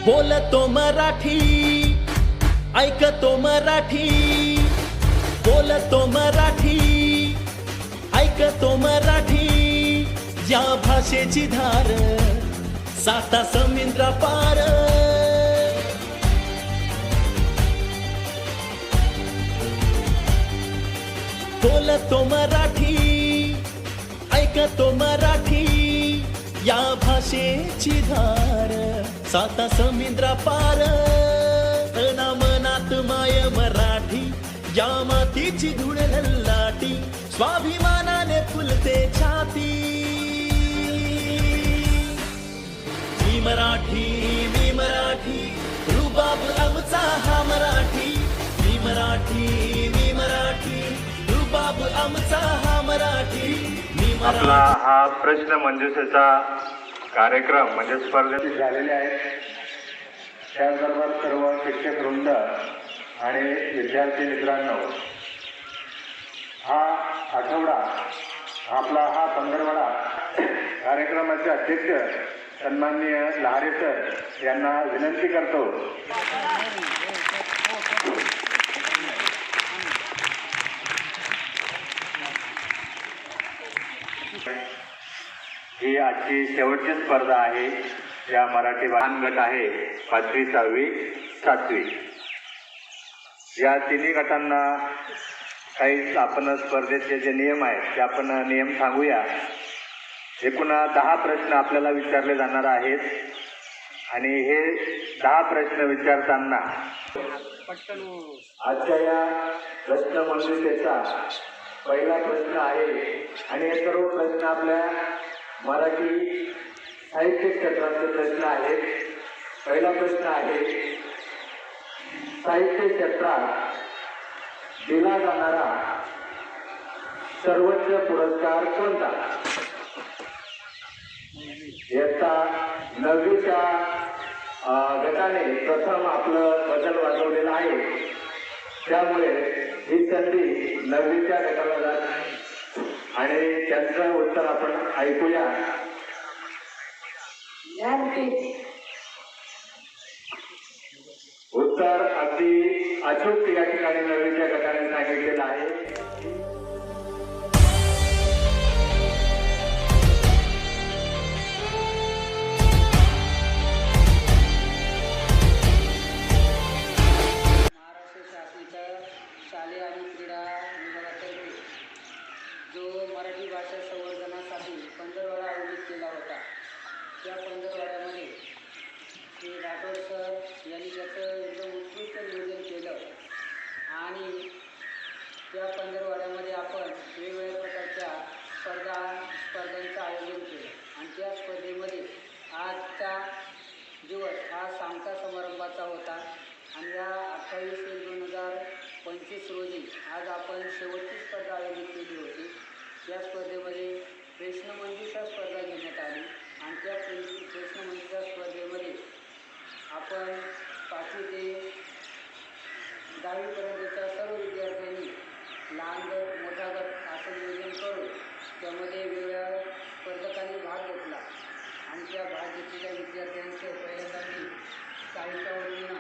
बोलतो मराठी, ऐकतो मराठी, बोलतो मराठी, ऐकतो मराठी. या भाषेची धार साता समुद्र पार. बोलतो मराठी, ऐकतो मराठी. या भाषेची धार साता समुद्र पार. तना मनात माय मराठी, या मातीची धूळ ललाटी. स्वाभिमानाने फुलते छाती. मी मराठी, मी मराठी, रुबाब आमचा हा मराठी. मी मराठी, मी मराठी, रुबाब आमचा हा मराठी. आपला हा प्रश्न मंजुषेचा कार्यक्रम म्हणजे स्पर्धेत झालेले आहेत. त्याचबरोबर सर्व शिक्षक वृंद आणि विद्यार्थी मित्रांनो, हा आठवडा आपला हा पंधरवडा कार्यक्रमाचे अध्यक्ष सन्माननीय लहारे सर यांना विनंती करतो. ही आजची शेवटची स्पर्धा आहे. या मराठी वाहन गट आहे 5वी 6वी 7वी. या तिन्ही गटांना काही आपण स्पर्धेचे जे नियम आहेत ते आपण नियम सांगूया. एकूण 10 प्रश्न आपल्याला विचारले जाणार आहेत आणि हे 10 प्रश्न विचारताना आजच्या या प्रश्न मंजुषेचा पहिला प्रश्न आहे आणि हे सर्व प्रश्न आपल्या मराठी साहित्य क्षेत्राचे प्रश्न आहेत. पहिला प्रश्न आहे, साहित्य क्षेत्रात दिला जाणारा सर्वोच्च पुरस्कार कोणता? याचा 9वीच्या गटाने प्रथम आपलं बदल वाजवलेला आहे. त्यामुळे ही संधी 9वीच्या गटाला जात आणि त्यांचं उत्तर आपण ऐकूया. उत्तर अगदी अचूक या ठिकाणी 9वीच्या गटाने सांगितलेलं आहे. महाराष्ट्र शासनाच्या शालेय आणि क्रीडा विभागातर्फे जो मराठी भाषा संवर्धनासाठी पंधरवडा आयोजित केला होता. त्या पंधरवड्यामध्ये श्री राठोड सर यांनी त्याचं एकदम उत्कृष्ट नियोजन केलं आणि त्या पंधरवड्यामध्ये आपण वेगवेगळ्या प्रकारच्या स्पर्धांचं आयोजन केलं आणि त्या स्पर्धेमध्ये आजचा दिवस हा सांगता समारंभाचा होता आणि या 28/1/2025 रोजी आज आपण शेवटची स्पर्धा आयोजित केली होती. या स्पर्धेमध्ये प्रश्नमंजुषा स्पर्धा घेण्यात आली आणि त्या प्रश्नमंजुषा स्पर्धेमध्ये आपण 5वी ते 10वीपर्यंतच्या सर्व विद्यार्थ्यांनी लहान गट मोठा गट असं नियोजन करून त्यामध्ये वेगवेगळ्या स्पर्धकांनी भाग घेतला आणि त्या भाग घेतलेल्या विद्यार्थ्यांचं पहिल्यांदा मी शाळेच्या वतीनं